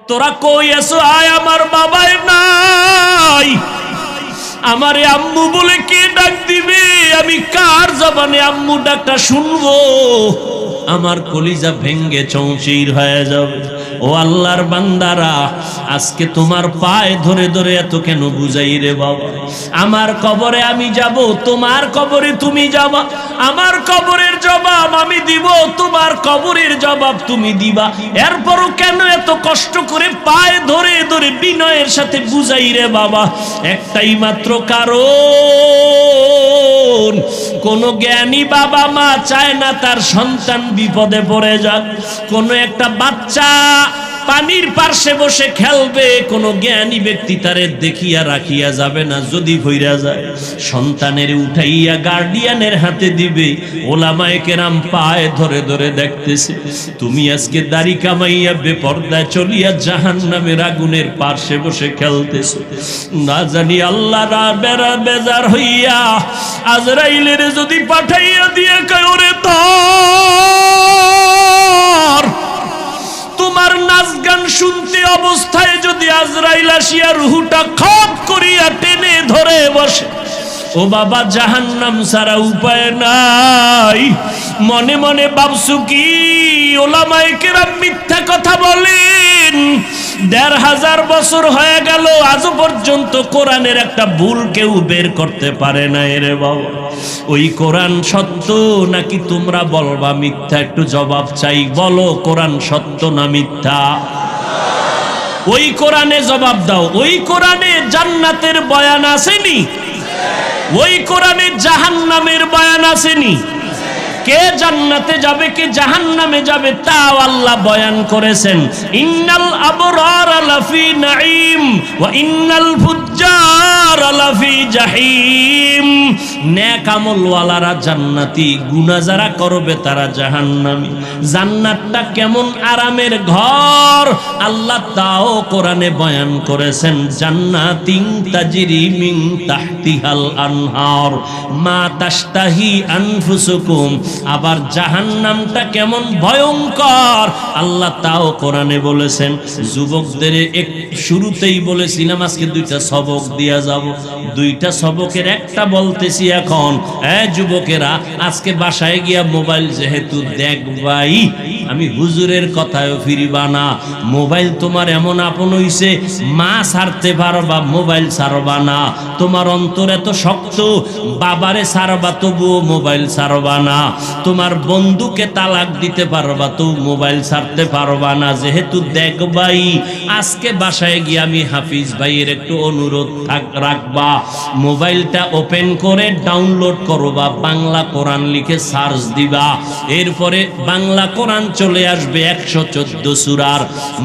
তোরা কই আছো? আয়, আমার বাবাই নাই, আমারে আম্মু বলে কে ডাক দিবে? আমি কার জবানে আম্মু ডাকটা শুনবো? আমার কলিজা ভেঙ্গে চৌচির হয়ে যাবে। ও আল্লাহর বান্দারা, আজকে তোমার পায়ে ধরে ধরে এত কেন বুঝাই রে বাবা? আমার কবরে আমি যাব, তোমার কবরে তুমি যাবা। আমার কবরের জবাব আমি দিব, তোমার কবরের জবাব তুমি দিবা। এরপরও কেন এত কষ্ট করে পায়ে ধরে ধরে বিনয়ের সাথে বুঝাই রে বাবা? একটাই মাত্র কারণ, কোন জ্ঞানী বাবা মা চায় না তার সন্তান বিপদে পড়ে যাক। কোন একটা বাচ্চা পানির পার্শ্বে বসে খেলবে, কোন জ্ঞানী ব্যক্তি তারে দেখিয়া রাখিয়া যাবে না। যদি ভইরা যায়, সন্তানের উঠাইয়া গার্ডিয়ানের হাতে দিবে। ওলামায়ে কেরাম পায়ে ধরে ধরে দেখতেছে, তুমি আজকে দাড়ি কামাইয়া বেপরদায় চলিয়া জাহান্নামের আগুনের পার্শ্বে বসে খেলতেছো। না জানি আল্লাহ বেজার হইয়া আজরাইলের যদি পাঠাইয়া দিয়ে কয়, ওরে ধর, তোমার নাচ গান শুনতে অবস্থায় যদি আজরাইল আসিয়া রুহুটা খপ করিয়া টেনে ধরে বসে, ও বাবা, জাহান্নাম ছাড়া উপায় নাই। মনে মনে ভাবছো কি? ওলামায়ে কেরাম মিথ্যা কথা বলেন। ১৫০০ বছর হয়ে গেল, আজও পর্যন্ত কোরআনের একটা ভুল কেউ বের করতে পারে না। এরে বাবা, ওই কোরআন সত্য নাকি তোমরা বলবা মিথ্যা? একটু জবাব চাই, বলো কোরআন সত্য না মিথ্যা? ওই কোরআনে জবাব দাও। ওই কোরআনে জান্নাতের বয়ান আসেনি? ওই কোরআনে জাহান্নামের বয়ান আসেনি? কে জান্নাতে যাবে কে জাহান্নামে যাবে তাও আল্লাহ বয়ান করেছেন। ইন্নাল আবরার লাফি নাঈম ওয়া ইন্নাল ফুজ্জার লাফি জাহিম। নেক আমলওয়ালারা জান্নাতি, গুনাহ যারা করবে তারা জাহান্নামী। জান্নাতটা কেমন আরামের ঘর আল্লাহ তাও কোরআনে বয়ান করেছেন। জান্নাতিন তাজরি মিন তাহতিহাল আনহার মা তাশতাহি আনফুসুকুম। আবার জাহান্নামটা কেমন ভয়ঙ্কর আল্লাহ তাও কোরআনে বলেছেন। যুবকদের শুরুতেই বলেছিলাম আজকে দুইটা সবক দিয়া যাব। দুইটা সবকের একটা বলতেছি এখন। যুবকেরা, আজকে বাসায় গিয়া মোবাইল যেহেতু দেখবাই, আমি হুজুরের কথায়ও ফিরিবা না। মোবাইল তোমার এমন আপন হইছে, মা ছাড়তে পারবা, মোবাইল ছাড়বা না। তোমার অন্তর এত শক্ত, বাবারে ছাড়বা তবুও মোবাইল ছাড়বা না। তোমার বন্ধুকে তালাক দিতে পারবা তো মোবাইল ছাড়তে পারবা না। যেহেতু দেখবাই, আজকে বাসায় গিয়ে আমি হাফিজ ভাইয়ের একটু অনুরোধ রাখবা, মোবাইলটা ওপেন করে ডাউনলোড করবা, বাংলা কোরআন লিখে সার্চ দিবা। এরপরে বাংলা কোরআন চলে আসবে 114 সূরার।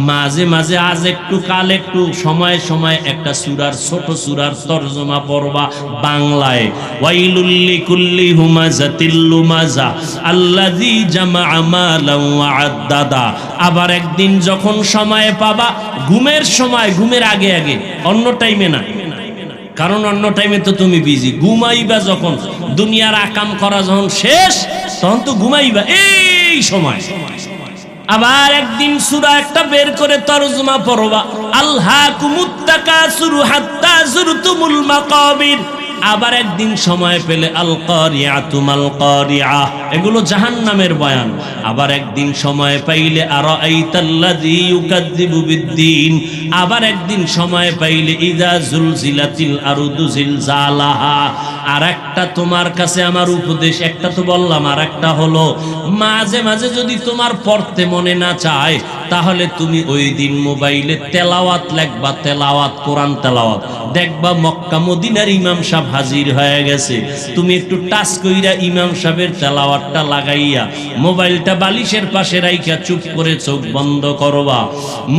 মাঝে মাঝে আজ একটু কাল একটু সময় সময় একটা সূরার ছোট সূরার তরজমা পড়বা বাংলায়। ওয়াইলুল লিকুল্লি হুমাযাতিল লুমাযা আল্লাযী জামাআ মালান ওয়া আদ্দাদা। আবার একদিন যখন সময় পাবা, ঘুমের সময়, ঘুমের আগে আগে, অন্য টাইমে না, কারণ অন্য টাইমে তো তুমি বিজি। ঘুমাইবা যখন, দুনিয়ার আকাম করা যখন শেষ, তখন তো ঘুমাইবা এই সময়। আবার একদিন সূরা একটা বের করে তরজমা পড়বা, আলহাকুমুত তাকাসুরু হাত্তা যুরতুমুল মাকাবির। আবার একদিন সময় পেলে আল কারিআতু মাল কারিআ, এগুলো জাহান্নামের বয়ান। আবার একদিন সময় পাইলে আরাআইতাল্লাযী ইউকাযযিবু বিদ্দীন। আবার একদিন সময় পাইলে ইযা জুলজিলাতিল আরদু জিলজালাহা। আর একটা তোমার কাছে আমার উপদেশ, একটা তো বললাম, আর একটা হলো মাঝে মাঝে যদি তোমার পড়তে মনে না চায়, তাহলে তুমি ওই দিন মোবাইলে তেলাওয়াত লিখবা, তেলাওয়াত, কোরআন তেলাওয়াত। দেখবা মক্কা মদিনার ইমাম সাহেব হাজির হয়ে গেছে। তুমি একটু টাচ কইরা ইমাম সাহেবের তেলাওয়াতটা লাগাইয়া মোবাইলটা বালিশের পাশে রাইখা চুপ করে চোখ বন্ধ করবা।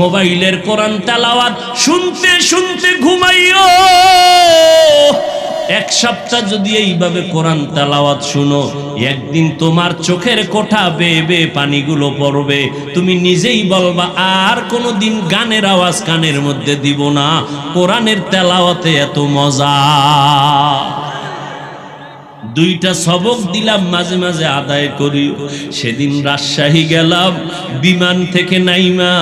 মোবাইলের কোরআন তেলাওয়াত শুনতে শুনতে ঘুমাইও। এক সপ্তাহ যদি এইভাবে কোরআন তেলাওয়াত শুনো, একদিন তোমার চোখের কোঠা বেয়ে বেয়ে পানিগুলো পড়বে। তুমি নিজেই বলবা, আর কোনোদিন গানের আওয়াজ কানের মধ্যে দিব না, কোরআনের তেলাওয়াতে এত মজা। দুইটা সবক দিলাম, মাঝে মাঝে আদায় করি। সেদিন রাজশাহী গেলাম, বিমান থেকে নাইমা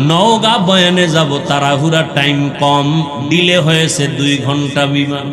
নওগাঁ বয়ানে যাব, তাড়াহুড়া, টাইম কম, ডিলে হয়েছে 2 ঘন্টা বিমান।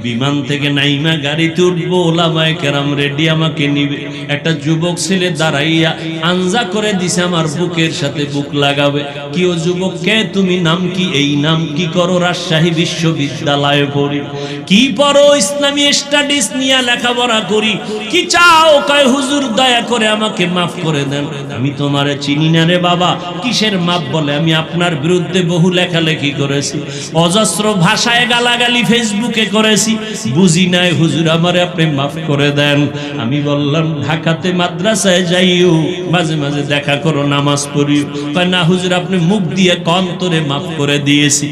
বিমান থেকে নাইমা গাড়িতে উঠবো, ওলামায়ে কেরাম রেডি, আমাকে নিবে। একটা যুবক ছেলে দাঁড়াইয়া আঞ্জা করে দিছে, আমার বুকের সাথে বুক লাগাবে। কি ও যুবক, কে তুমি, নাম কি? এই নাম। কি করো? রাজশাহী বিশ্ববিদ্যালয়ে পড়ি। কি পড়ো? ইসলামী স্টাডিজ নিয়ে লেখাপড়া করি। কি চাও? কয় হুজুর দয়া করে আমাকে মাফ করে দেন, আমি তোমারে চিনি না রে বাবা। কিসের মাফ? বলে আমি আপনার বিরুদ্ধে বহু লেখালেখি করেছি, অজস্র ভাষায় গালাগালি ফেসবুকে করেছি, বুঝি নাই হুজুর, আমারে আপনি মাফ করে দেন। আমি বললাম ঢাকাতে মাদ্রাসায় যাইও, মাঝে মাঝে দেখা করো, নামাজ পড়িও। কয় না হুজুর, আপনি মুখ দিয়ে অন্তরে মাফ করে দিয়েছি।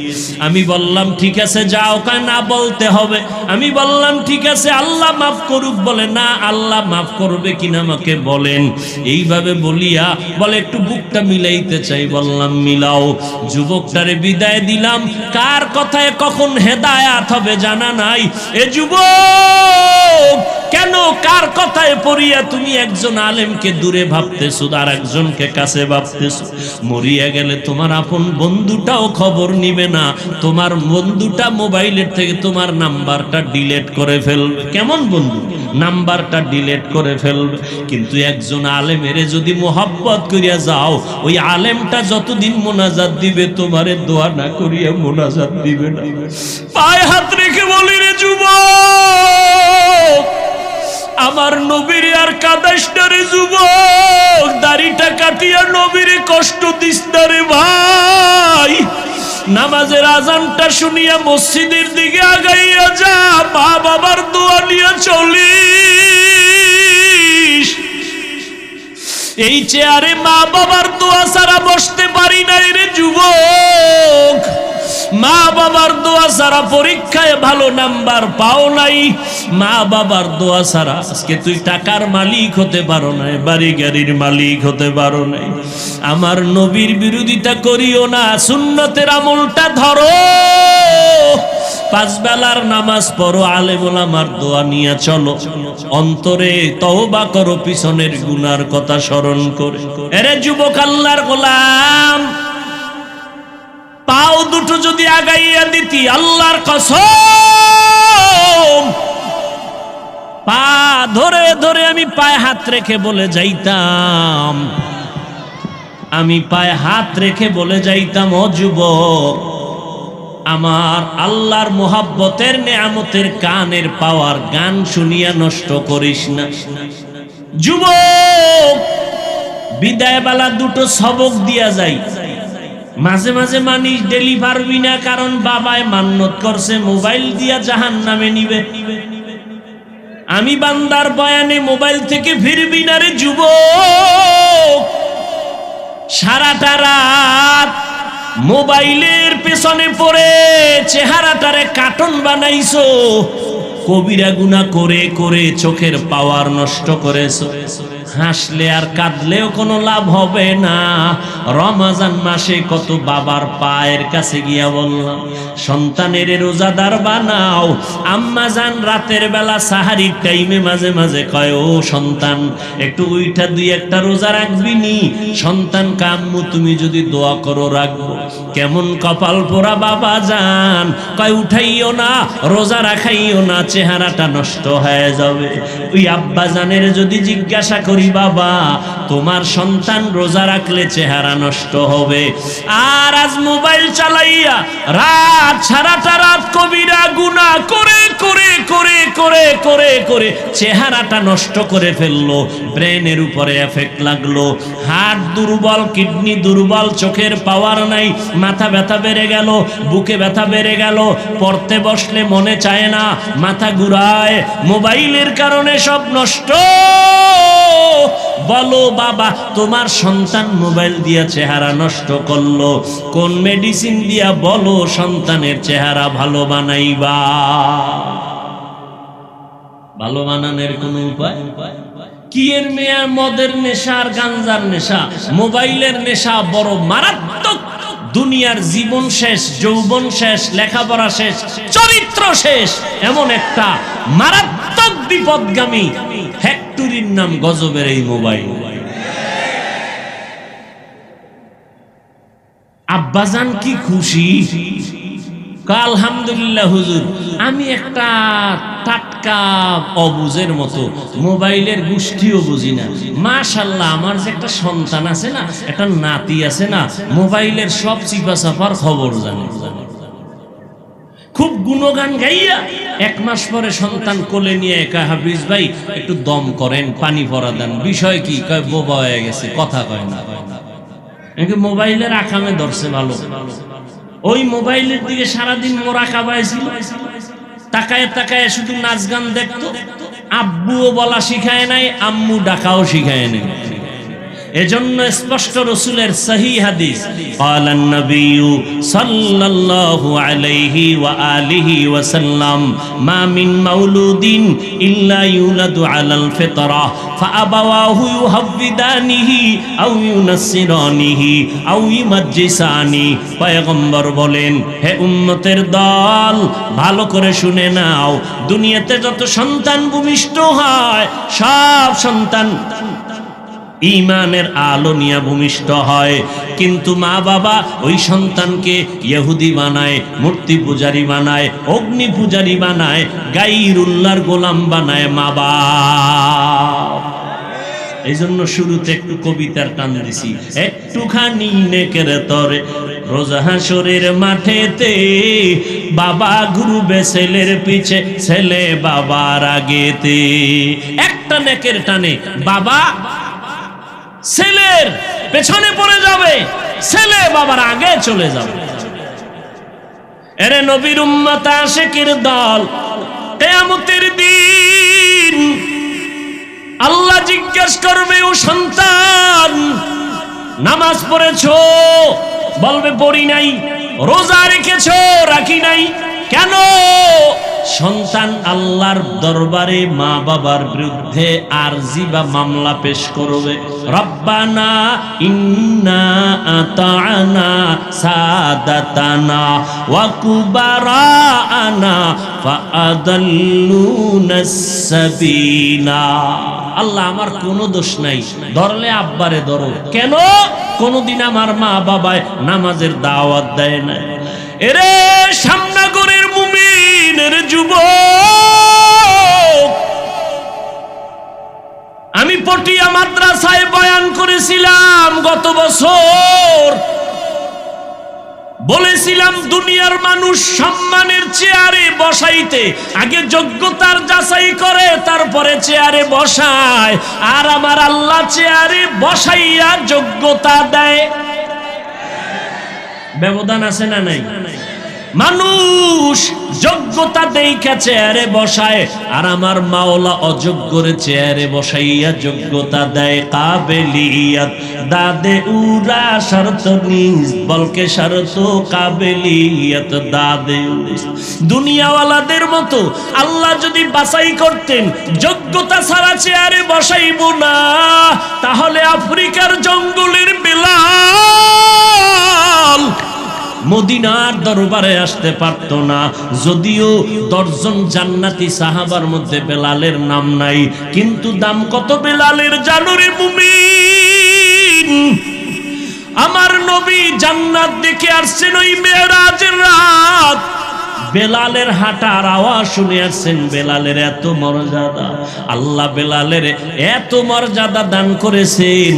আমি বললাম ঠিক আছে যাও। কয় না, বলতে হবে। আমি বললাম ঠিক আছে, আল্লাহ মাফ করুক। বলে না, আল্লাহ মাফ করবে কিনা আমাকে বলেন। এইভাবে বলিয়া বলে একটু বুকটা মিলাইতে চাই। বললাম মিলাও। যুবকটারে বিদায় দিলাম। কার কথায় কখন হেদায়াত হবে জানা নাই। এ যুবক, কেন কার কথায় পড়িয়া তুমি একজন আলেমকে দূরে ভাবতেছো, আর একজনকে কাছে ভাবতেছো? মরিয়া গেলে তোমার আপন বন্ধুটাও খবর নিবে না। তোমার বন্ধুটা মোবাইলের থেকে তোমার নাম্বারটা ডিলিট করে ফেলবে। কেমন বন্ধু? নাম্বারটা ডিলিট করে ফেলবে। কিন্তু একজন আলেমের যদি মোহাব্বত করিয়া যাও, ওই আলেমটা যতদিন মোনাজাত দিবে, তোমারে দোয়া না করিয়া মোনাজাত দিবে না। পায়ে হাত রেখে বলি রে যুবক, আমার নবীর আর কাদাইস না রে যুবক, দাড়িটা কাটিয়া নবীর কষ্ট দিস না রে ভাই। নামাজের আজানটা শুনিয়া মসজিদের দিকে আগাইয়া যা, মা বাবার দোয়া নিয়ে চলিস। এই চেয়ারে মা বাবার দোয়া ছাড়া বসতে পারি নাই রে যুবক। মা বাবার দোয়া ছাড়া পরীক্ষায় ভালো নাম্বার পাও নাই। মা বাবার দোয়া ছাড়া আজকে তুই টাকার মালিক হতে পারো নাই, বাড়ি গাড়ির মালিক হতে পারো নাই। আমার নবীর বিরোধিতা করিও না, সুন্নতের আমলটা ধরো, 5 বেলার নামাজ পড়ো, আলেম ওলামার দোয়া নিয়ে চলো, অন্তরে তওবা করো পিছনের গুনার কথা স্মরণ করে। এরে যুবক, আল্লাহর গোলাম, পাও দুটো যদি আগাইয়া দিতি, আল্লাহর কসম, পা ধরে ধরে আমি পায়ে হাত রেখে বলে যাইতাম, আমি পায়ে হাত রেখে বলে যাইতাম, ও যুবক, আমার আল্লাহর মোহাব্বতের নেয়ামতের কানের পাওয়ার গান শুনিয়া নষ্ট করিস না। যুবক, বিদায় বেলা দুটো সবক দিয়া যাই। মাঝে মাঝে মানিস ডেলি পারবি না, কারণ বাবায় মান্নত করছে মোবাইল দিয়া জাহান্নামে নিবে। আমি বান্দার বয়ানে মোবাইল থেকে ফিরবি না রে যুবক। সারাটা রাত মোবাইলের পেছনে পড়ে চেহারাটারে কার্টুন বানাইছো, কবিরা গুনাহ করে করে চোখের পাওয়ার নষ্ট করেছো। হাসলে আর কাঁদলেও কোনো লাভ হবে না। রমজান মাসে কত বাবার পায়ের কাছে গিয়া বললাম, সন্তানের রোজাদার বানাও। আম্মা জান রাতের বেলা সাহারির টাইমে মাঝে মাঝে কয়, ও সন্তান, একটু উইঠা 2-1টা রোজা রাখবি নি? সন্তান, আম্মু তুমি যদি দোয়া করো রাখবো। কেমন কপাল পোড়া বাবা জান, কয় উঠাইও না, রোজা রাখাইও না, চেহারাটা নষ্ট হয়ে যাবে। ওই আব্বা জানের যদি জিজ্ঞাসা করি, বাবা তোমার সন্তান রোজা রাখলে চেহারা নষ্ট হবে, আর আজ মোবাইল চালাইয়া রাত সারাটা রাত কবিরা গুনাহ করে করে করে করে করে করে চেহারাটা নষ্ট করে ফেললো, ব্রেনের উপরে এফেক্ট লাগলো, হার্ট দুর্বল, কিডনি দুর্বল, চোখের পাওয়ার নাই, মাথা ব্যথা বেড়ে গেল, বুকে ব্যথা বেড়ে গেল, পড়তে বসলে মনে চায় না, মাথা ঘুরায়, মোবাইলের কারণে সব নষ্ট। বলো বাবা, তোমার সন্তান মোবাইল দিয়া চেহারা নষ্ট করলো, কোন মেডিসিন দিয়া বলো সন্তানের চেহারা ভালো বানাইবা? ভালো বানানোর কোন উপায় কি? এর মেয়া মদের নেশা আর গাঞ্জার নেশা, মোবাইলের নেশা বড় মারাত্মক। দুনিয়ার জীবন শেষ, যৌবন শেষ, লেখাপড়া শেষ, চরিত্র শেষ, এমন একটা মারাত্মক বিপদগামী ফ্যাক্টরির নাম গজবের এই মোবাইল। আব্বাজান কি খুশি, আলহামদুলিল্লাহ হুজুর, আমি একটা টাটকা অবুজের মতো মোবাইলের গোষ্ঠীও বুঝি না, মাশাআল্লাহ আমার যে একটা সন্তান আছে না, একটা নাতি আছে না, মোবাইলের সব চিপা চাপার খবর জানে। খুব গুণগান গাইয়া 1 মাস পরে সন্তান কোলে নিয়ে একা, হাফিজ ভাই একটু দম করেন, পানি পরা দেন। বিষয় কি? কয় বোবা হয়ে গেছে, কথা কয় না। মোবাইলের আকামে ধরছে ভালো। ওই মোবাইলের দিকে সারাদিন মোরাকাবায় ছিল, তাকায় তাকায় শুধু নাচ গান দেখতো। আব্বুও বলা শিখায় নাই, আম্মু ডাকাও শিখায় নাই। এজন্য স্পষ্ট রাসূলের সহিহ হাদিস, ক্বালান নবিয়্যু সাল্লাল্লাহু আলাইহি ওয়া আলিহি ওয়া সাল্লাম, মা মিন মাউলুদিন ইল্লা ইউলাদু আলাল ফিতরা ফাআবাওয়াহু ইউহাব্বিদানিহি আও ইউনাসসিরানিহি আও ইউমাজ্জিসানি। পয়গম্বর বলেন, হে উম্মতের দল, ভালো করে শুনে নাও, দুনিয়াতে যত সন্তান ভূমিষ্ঠ হয় সব সন্তান ঈমানের আলো নিয়ে ভূমিষ্ঠ হয়, কিন্তু মা বাবা ওই সন্তানকে ইহুদি বানায়, মূর্তি পূজারী বানায়, অগ্নি পূজারী বানায়, গায়রুল্লাহর গোলাম বানায় মা বাপ। এই জন্য শুরুতে একটু কবিতার টান দিছি, একটুখানি নেকের তরে রোজা হাসরের মাঠেতে, বাবা ঘুরবে ছেলের পিছে, ছেলে বাবার আগেতে। একটা নেকের টানে বাবা ছেলের পেছনে পড়ে যাবে, ছেলে বাবার আগে চলে যাবে। এরে নবীর উম্মত আশিকের দল, কিয়ামতের দিন আল্লাহ জিজ্ঞেস করবে, ও সন্তান নামাজ পড়েছো? বলবে পড়ি নাই। রোজা রেখেছো? রাখি নাই। কেন? সন্তান আল্লাহর দরবারে মা বাবার বিরুদ্ধে আরজি বা মামলা পেশ করবে, রব্বানা ইন্না আতা'না সাদাতানা ওয়া কুবারানা ফাআদাল্লুনাস সাবিলা। আল্লাহ আমার কোনো দোষ নাই, ধরলে আব্বারে ধরো। কেন? কোনদিন আমার মা বাবায় নামাজের দাওয়াত দেয় না। এরে সামনাগরের মুমিনের যুবক, আমি পটিয়া মাদ্রাসায় বয়ান করেছিলাম গত বছর। বলেছিলাম দুনিয়ার মানুষ সম্মানের চেয়ারে বসাইতে আগে যোগ্যতার যাচাই করে, তারপরে চেয়ারে বসায়, আর আমার আল্লাহ চেয়ারে বসাইয়া যোগ্যতা দেয়। ব্যবধান আছে না নাই? মানুষ যোগ্যতা দেখা চেয়ারে বসায়, আর আমার মাওলা অযোগ্যরে চেয়ারে বসাইয়া যোগ্যতা দেয়। কাবেলিয়াত দাদে উরা শর্ত নিজ বলকে শর্ত কাবেলিয়াত দাদে। দুনিয়াওয়ালাদের মতো আল্লাহ যদি বাছাই করতেন যোগ্যতা ছাড়া চেয়ারে বসাইব না, তাহলে আফ্রিকার জঙ্গলের বেলাল মদিনার দরবারে আসতে পারতো না। যদিও 10 জন জান্নাতি সাহাবার মধ্যে বেলালের নাম নাই, কিন্তু দাম কত বেলালের জানো রে মুমিন? আমার নবী জান্নাত দেখে আসছেন ওই মেরাজের রাত, বেলালের হাঁটার আওয়াজ শুনে আসছেন। বেলালের এত মর্যাদা, আল্লাহ বেলালের এত মর্যাদা দান করেছেন,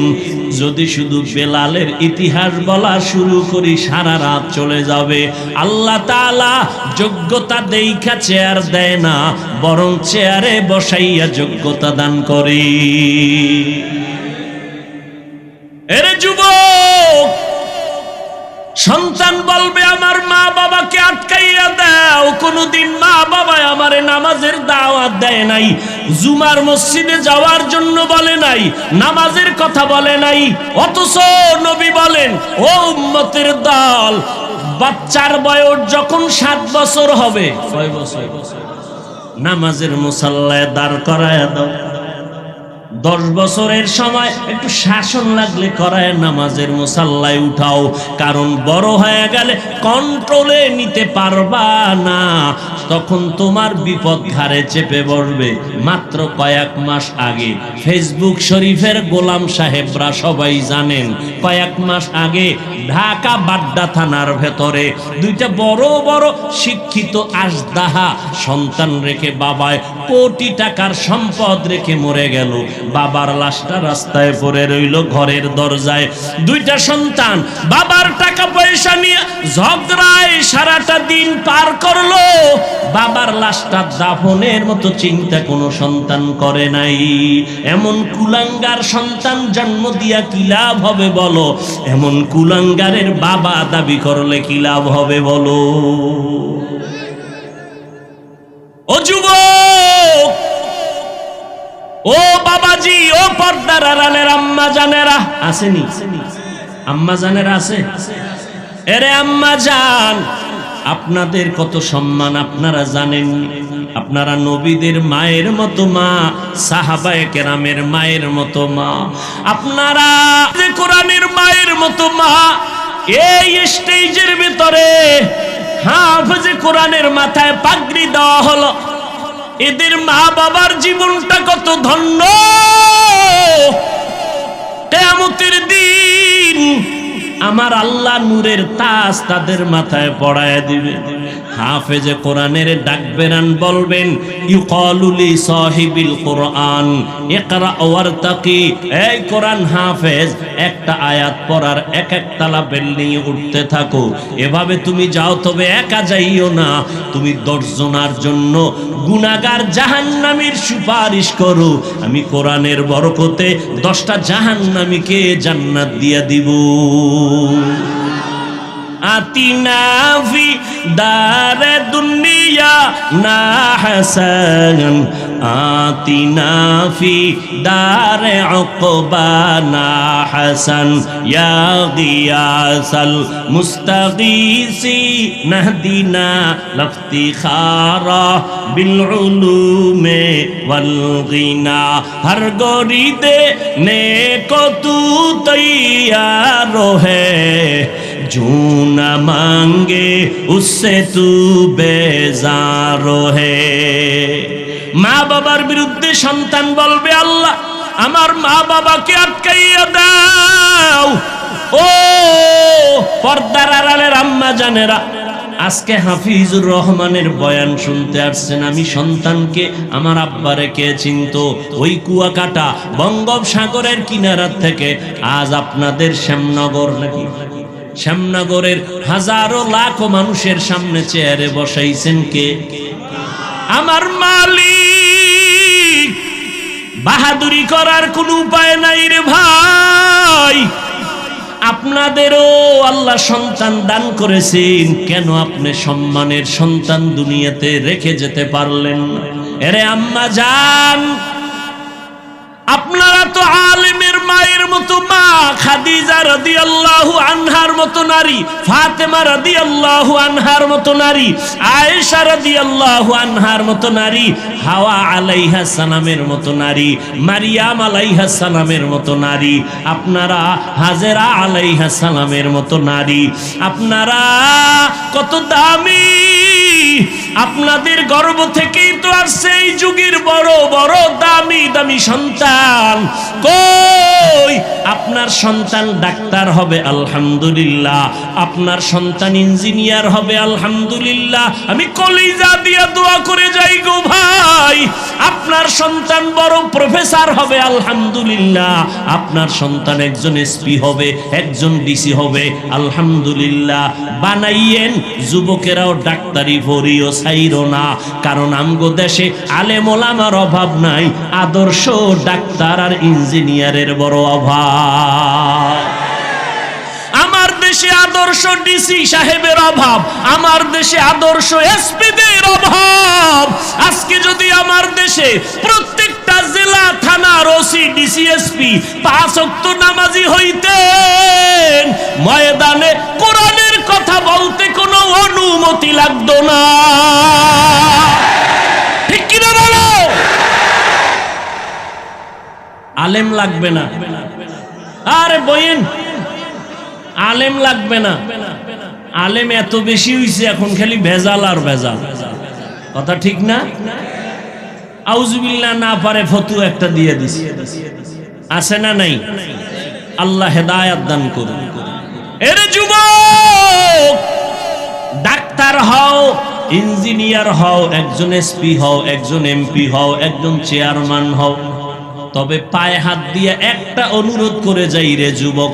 যদি শুধু বেলালের ইতিহাস বলা শুরু করি সারা রাত চলে যাবে। আল্লাহ তাআলা যোগ্যতা দেইখা চেয়ার দেয় না, বরং চেয়ারে বসাইয়া যোগ্যতা দান করে। এরে যুবক, সন্তান বলবে আমার মা বাবাকে আটকাইয়া দাও। কোনদিন মা বাবা আমারে নামাজের দাওয়াত দেয় নাই, জুমার মসজিদে যাওয়ার জন্য বলে নাই, নামাজের কথা বলে নাই। অথচ নবী বলেন, ও উম্মতের দল, বাচ্চার বয়স যখন 7 বছর হবে, 6 বছর, নামাজের মুসাল্লায় দাঁড় করায় দাও। 10 বছরের সময় একটু শাসন লাগলে করায় নামাজের মুসাল্লায় উঠাও, কারণ বড় হয়ে গেলে কন্ট্রোলে নিতে পারবা না, তখন তোমার বিপদ ঘাড়ে চেপে বসবে। মাত্র কয়েক মাস আগে ফেসবুক শরীফের গোলাম সাহেবরা সবাই জানেন, কয়েক মাস আগে ঢাকা বাড্ডা থানার ভেতরে দুইটা বড় বড় শিক্ষিত আজদাহা সন্তান রেখে বাবায় কোটি টাকার সম্পদ রেখে মরে গেল। বাবার লাশটা রাস্তায় পড়ে রইল ঘরের দরজায়। দুইটা সন্তান বাবার টাকা পয়সা নিয়ে ঝগড়ায় সারাটা দিন পার করলো, বাবার লাশটা দাফনের মতো চিন্তা কোনো সন্তান করে নাই। এমন কুলাঙ্গার সন্তান জন্ম দিয়া কি লাভ হবে বলো? এমন কুলাঙ্গারের বাবা দাবি করলে কি লাভ হবে বলো? ও যুবক, ও বাবাজি, ও পর্দার আড়ালের আম্মা জানেরা, আসেনি? আম্মা জানেরা আছে? এরে আম্মা জান, আপনাদের কত সম্মান আপনারা জানেন? আপনারা নবীদের মায়ের মতো মা, সাহাবায়ে কেরামের মায়ের মতো মা, আপনারা যে কোরআনের মায়ের মতো মা। এই স্টেজের ভিতরে হাফেজে কোরআনের মাথায় পাগড়ি দেওয়া হলো। এদের মা বাবার জীবনটা কত ধন্য! কিয়ামতের দিন আমার আল্লাহ নূরের তাজ তাদের মাথায় পড়ায় দিবে। হাফেজে কোরআনের ডাকবেন, বলবেন ইউকালু লি সাহিবিল কোরআন ইকরা ওয়ারতাকি। এই কোরআন হাফেজ, একটা আয়াত পড়ার এক এক তালা বিল্ডিং এ উঠতে থাকো। এভাবে তুমি যাও, তবে একা যাইও না, তুমি 10 জনের জন্য গুনাহগার জাহান্নামীর সুপারিশ করো। আমি কোরআনের বরকতে 10টা জাহান্নামীকে জান্নাত দিয়া দিব। আতিনা ফি দারে দুনিয়া না হাসান, আতিনা ফি দারে উকবা না হাসান, ইয়া গিয়াসাল মুস্তাগীসি নাহদিনা লফতিখারা বিল উলুমে ওয়াল গিনা। হর গরিদে নেকো তু তৈয়ার হে, जो न मांगे उससे तू बेजार है। মা বাবার বিরুদ্ধে সন্তান বলবে, আল্লাহ আমার মা বাবাকে আটকাইয়া দাও। ও পর্দার আড়ালের আম্মা জানেরা, আজকে হাফিজুর রহমানের বয়ান শুনতে আসছেন। আমি সন্তানকে আমার আব্বারে কে চিনতো? ওই কুয়াকাটা বঙ্গোপসাগরের কিনারা থেকে আজ আপনাদের শ্যামনগর, নাকি শ্যামনগরের হাজারো লাখো মানুষের সামনে চেয়ারে বসাইছেন কে? আমার মালিক। বাহাদুরি করার কোনো উপায় নাই রে ভাই। আপনাদেরও আল্লাহ সন্তান দান করেছেন, কেন আপনি সম্মানের সন্তান দুনিয়াতে রেখে যেতে পারলেন না? এরে আম্মা জান, আপনারা তো আলেমের মায়ের মতো মা, খাদিজা রাদিয়াল্লাহু আনহার মতো নারী, ফাতেমা রাদিয়াল্লাহু আনহার মতো নারী, আয়েশা রাদিয়াল্লাহু আনহার মতো নারী, হাওয়া আলাইহা সালামের মতো নারী, মারিয়াম আলাইহা সালামের মতো নারী, আপনারা হাজেরা আলাইহা সালামের মতো নারী। আপনারা কত দামি! আপনাদের গর্ভ থেকেই তো আসছে এই যুগের বড় বড় দামি দামি সন্তান। কই আপনার সন্তান ডাক্তার হবে আলহামদুলিল্লাহ, আপনার সন্তান ইঞ্জিনিয়ার হবে আলহামদুলিল্লাহ। আমি কলিজা দিয়া দোয়া করে যাই গো ভাই, আপনার সন্তান বড় প্রফেসর হবে আলহামদুলিল্লাহ, আপনার সন্তান একজন এসপি হবে, একজন ডিসি হবে আলহামদুলিল্লাহ। বানাইয়েন, যুবকেরাও ডাক্তারি পড়িও ছাইরো না, কারণ আমগো দেশে আলেম ওলামার অভাব নাই, আদর্শ ডাক্তার আর ইঞ্জিনিয়ারের বড় অভাব। আমার দেশে আদর্শ ডিসি সাহেবের অভাব, আমার দেশে আদর্শ এসপিদের অভাব। আজকে যদি আমার দেশে প্রত্যেকটা জেলা থানার ওসি ডিসি এসপি 5 ওয়াক্ত নামাজি হইতেন, ময়দানে কোরআনের কথা বলতে কোনো অনুমতি লাগতো না। ঠিক কিনা বলো? আলেম লাগবে না। আরে বইন, আলেম লাগবে না। আলেম এত বেশি হইছে এখন, খালি ভেজাল আর ভেজাল। কথা ঠিক না? আউযুবিল্লাহ না পারে ফতোয়া একটা দিয়ে দিছে, আছে না নাই? আল্লাহ হেদায়েত দান করুন। এর যুবক, ডাক্তার হও, ইঞ্জিনিয়ার হও, একজন এসপি হও, একজন এমপি হও, একজন চেয়ারম্যান হও, তবে পায়ে হাত দিয়ে একটা অনুরোধ করে যাই রে যুবক,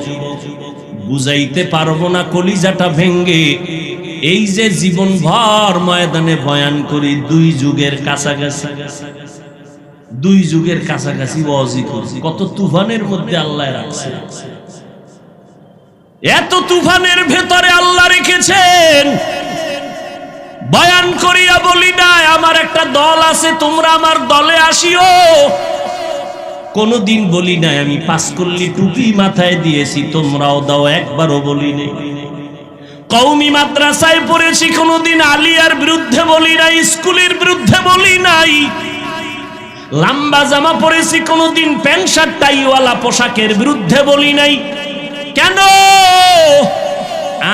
বুঝাইতে পারবো না কলিজাটা ভেঙ্গে। এই যে জীবন ভর ময়দানে বয়ান করি, 2 যুগের কাছাকাছি, 2 যুগের কাছাকাছি ওয়াজি করছি, কত তুফানের মধ্যে আল্লাহ রাখছে। এত তুফানের ভেতরে আল্লাহ রেখেছেন, বয়ান করিয়া বলি না আমার একটা দল আছে, তোমরা আমার দলে আসিও। কোনদিন বলি নাই আমি 5 কল্লি টুপি মাথায় দিয়েছি তোমরাও দাও, একবারও বলি নাই। কওমি মাদ্রাসায় পড়েছি, কোনদিন আলিয়ার বিরুদ্ধে বলি নাই, স্কুলের বিরুদ্ধে বলি নাই। লম্বা জামা পরেছি, কোনদিন প্যান্ট শার্ট টাইওয়ালা পোশাকের বিরুদ্ধে বলি নাই। কেন?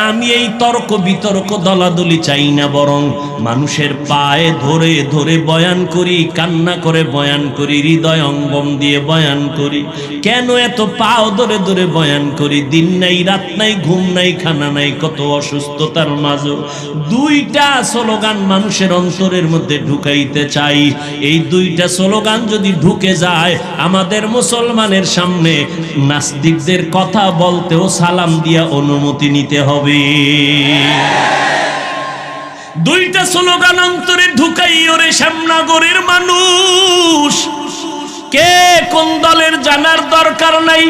আমি এই তর্ক বিতর্ক দলাদলি চাই না, বরং মানুষের পায়ে ধরে ধরে বয়ান করি, কান্না করে বয়ান করি, হৃদয় অঙ্গম দিয়ে বয়ান করি। কেন এত পাও ধরে ধরে বয়ান করি? দিন নাই, রাত নাই, ঘুম নাই, খানা নাই, কত অসুস্থতার মাঝে 2টা স্লোগান মানুষের অন্তরের মধ্যে ঢুকাইতে চাই। এই 2টা স্লোগান যদি ঢুকে যায়, আমাদের মুসলমানের সামনে নাস্তিকদের কথা বলতেও সালাম দিয়া অনুমতি নিতে হবে। 2টা স্লোগান অন্তরে ঢুকাই। ওরে শ্যামনগরের মানুষ, কে কোন দলের জানার দরকার নাই।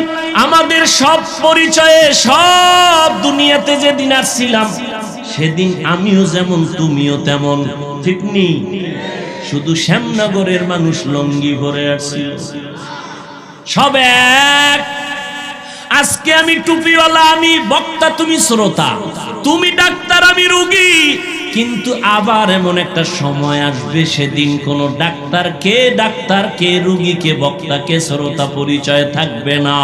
আমাদের সব পরিচয়ে, সব দুনিয়াতে যেদিন আসছিলাম সেদিন আমিও যেমন তুমিও তেমন, ঠিক নেই? শুধু শ্যামনগরের মানুষ লঙ্গি ভরে আসছিল, সব এক। আজকে আমি টুপিওয়ালা, আমি বক্তা, তুমি শ্রোতা, তুমি ডাক্তার, আমি রোগী। কিন্তু আবার এমন একটা সময় আসবে, সেদিন কোন ডাক্তার কে রোগী, কে বক্তা, কে শ্রোতা পরিচয় থাকবে না।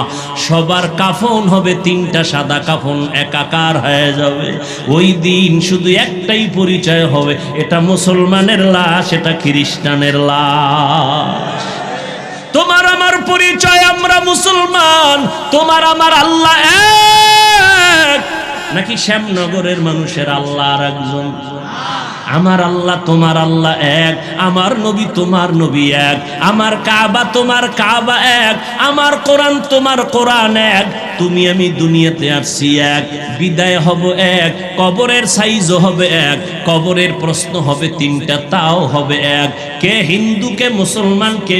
সবার কাফন হবে 3টা সাদা কাফন, একাকার হয়ে যাবে। ওই দিন শুধু একটাই পরিচয় হবে, এটা মুসলমানের লাশ, এটা খ্রিস্টানের লাশ। তোমার আমার পরিচয়, আমরা মুসলমান। তোমার আমার আল্লাহ এক, নাকি শ্যামনগরের মানুষের আল্লাহ আর একজন? আমার আল্লাহ তোমার আল্লাহ এক, আমার নবী তোমার নবী এক, আমার কাবা তোমার কাবা এক, আমার কোরআন তোমার কোরআন এক। তুমি আমি দুনিয়াতে আসছি এক, বিদায় হব এক, কবরের সাইজও হবে এক, কবরের প্রশ্ন হবে 3টা, তাও হবে এক। কে হিন্দু, কে মুসলমান, কে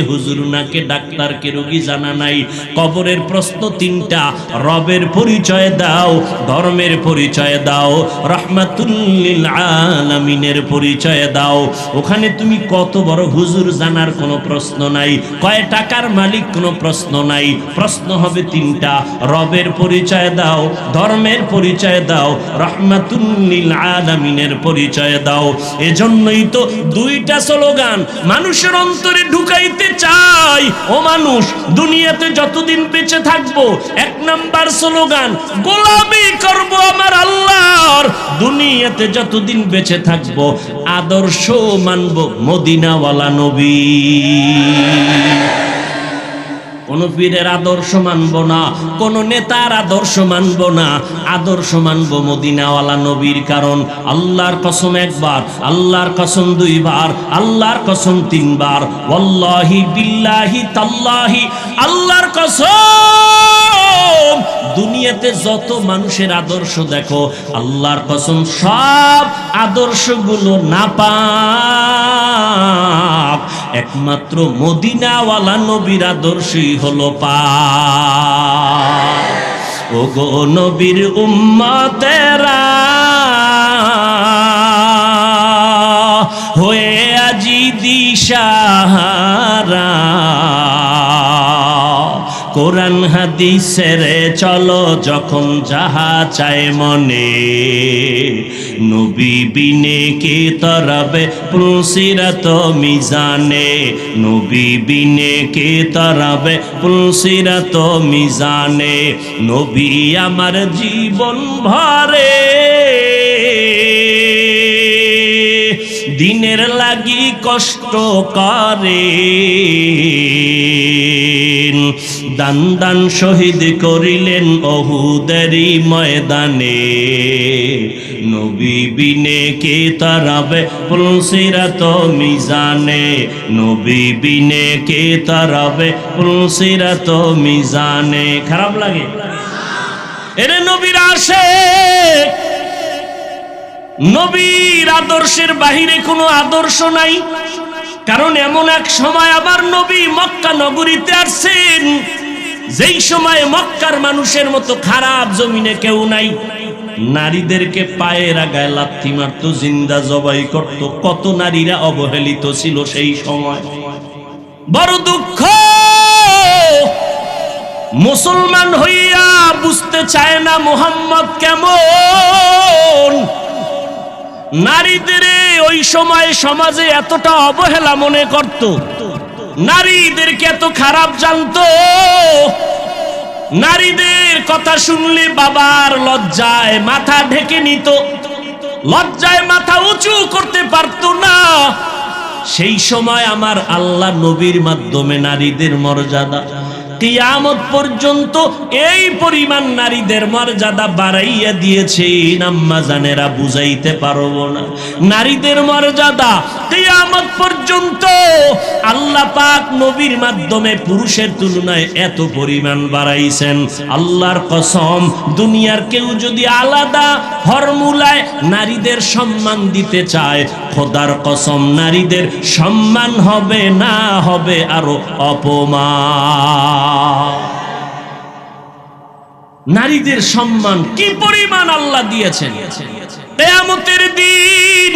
হুজুর না, কে ডাক্তার, কে রোগী জানা নাই। কবরের প্রশ্ন 3টা। রবের পরিচয় দাও, ধর্মের পরিচয় দাও, রাহমাতুল লিল আলামিনের পরিচয় দাও। ওখানে তুমি কত বড় হুজুর জানার কোনো প্রশ্ন নাই, কয় টাকার মালিক কোনো প্রশ্ন নাই। প্রশ্ন হবে 3টা। রবের পরিচয় দাও, ধর্মের পরিচয় দাও, রাহমাতুল লিল আলামিনের পরিচয় দাও। এজন্যই তো 2টা স্লোগান মানুষের অন্তরে ঢুকাইতে চাই। ও মানুষ, দুনিয়াতে যতদিন বেঁচে থাকবো, 1 নাম্বার স্লোগান গোলামি করব আমার আল্লাহর। দুনিয়াতে যতদিন বেঁচে থাকবো, আদর্শ মানব মদিনাওয়ালা নবী। কোন পীরের আদর্শ মানব না, কোন নেতার আদর্শ মানব না, আদর্শ মানব মদিনাওয়ালা নবীর। কারণ আল্লাহর কসম 1 বার, আল্লাহর কসম 2 বার, আল্লাহর কসম 3 বার, ওয়াল্লাহি বিল্লাহি তাল্লাহি, আল্লাহর কসম। দুনিয়াতে যত মানুষের আদর্শ দেখো, আল্লাহর কসম সব আদর্শগুলো নাপাক, একমাত্র মদিনাওয়ালা নবীর আদর্শই হলো পাক। ও গো নবীর উম্মতেরা, হয়ে আজি দিশাহারা, কোরআন হাদিসের চলো যখন যাহা চায় মনে, নবী বিনে কে তরাবে পুলসিরাত মিজানে, নবী বিনে কে তরাবে পুলসিরাত মিজানে। নবী আমার জীবন ভরে দিনের লাগি কষ্ট করে, দান দান শহীদ করিলেন অহুদেরই ময়দানে। নবী বিনে কে তারাবে পুলসিরাত মিজানে, নবী বিনে কে তারাবে পুলসিরাত মিজানে। খারাপ লাগে? এরে নবীর আশিক, নবীর আদর্শের বাহিরে কোনো আদর্শ নাই। কারণ এমন এক সময় আমার নবী মক্কা নগরীতে আসছেন, যেই সময় মক্কার মানুষের মতো খারাপ জমিনে কেউ নাই। নারীদেরকে পায়ের আগায় লাথি মারত, জিন্দা জবাই করত। কত নারীরা অবহেলিত ছিল সেই সময়। বড় দুঃখ, মুসলমান হইয়া বুঝতে চায় না মুহাম্মদ কেমন। নারীদের ওই সময় সমাজে এতটা অবহেলা মনে করত, নারীদেরকে এত খারাপ জানতো। নারীদের কথা শুনলে বাবার লজ্জায় মাথা ঢেকে নিত, লজ্জায় মাথা উঁচু করতে পারত না। সেই সময় আমার আল্লাহ নবীর মাধ্যমে নারীদের মর্যাদা কিয়ামত পর্যন্ত এই পরিমাণ নারীদের মর্যাদা বাড়াইয়া দিয়েছেন, আম্মা জানেরা বুঝাইতে পারবো না। নারীদের মর্যাদা কিয়ামত পর্যন্ত আল্লাহ পাক নবীর মাধ্যমে পুরুষের তুলনায় এত পরিমাণ বাড়াইছেন। আল্লাহর কসম, দুনিয়ার কেউ যদি আলাদা ফর্মুলায় নারীদের সম্মান দিতে চায়, খোদার কসম নারীদের সম্মান হবে না, হবে আরো অপমান। নারীদের সম্মান কি পরিমাণ আল্লাহ দিয়েছেন। কিয়ামতের দিন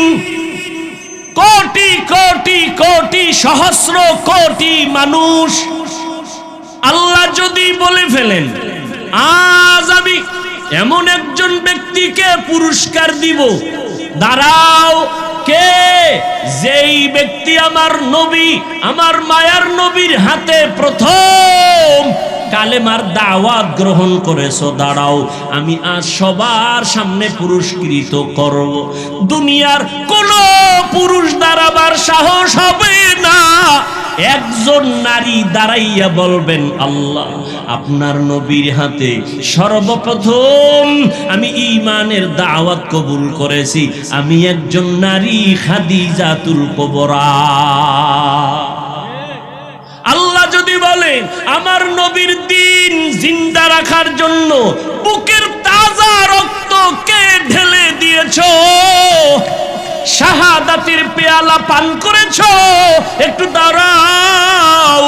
কোটি কোটি কোটি সহস্র কোটি মানুষ আল্লাহ যদি বলে ফেলেন, আজ আমি এমন একজন ব্যক্তিকে পুরস্কার দিব, দাঁড়াও, কে? যেই ব্যক্তি আমার নবী, আমার মায়ার নবীর হাতে প্রথম কালেমার দাওয়াত গ্রহণ করেছো, দাঁড়াও, আমি আজ সবার সামনে পুরস্কৃত করব। দুনিয়ার কোন পুরুষ দাঁড়াবার সাহস হবে না। একজন নারী দাঁড়াইয়া বলবেন, আল্লাহ আপনার নবীর হাতে সর্বপ্রথম আমি ঈমানের দাওয়াত কবুল করেছি, আমি একজন নারী খাদিজাতুল কুবরা। আল্লাহ যদি বলেন আমার নবীর দ্বীন জিন্দা রাখার জন্য বুকের তাজা রক্ত কে ঢেলে দিয়েছো, শাহাদাতের পেয়ালা পান করেছো, একটু দাঁড়াও,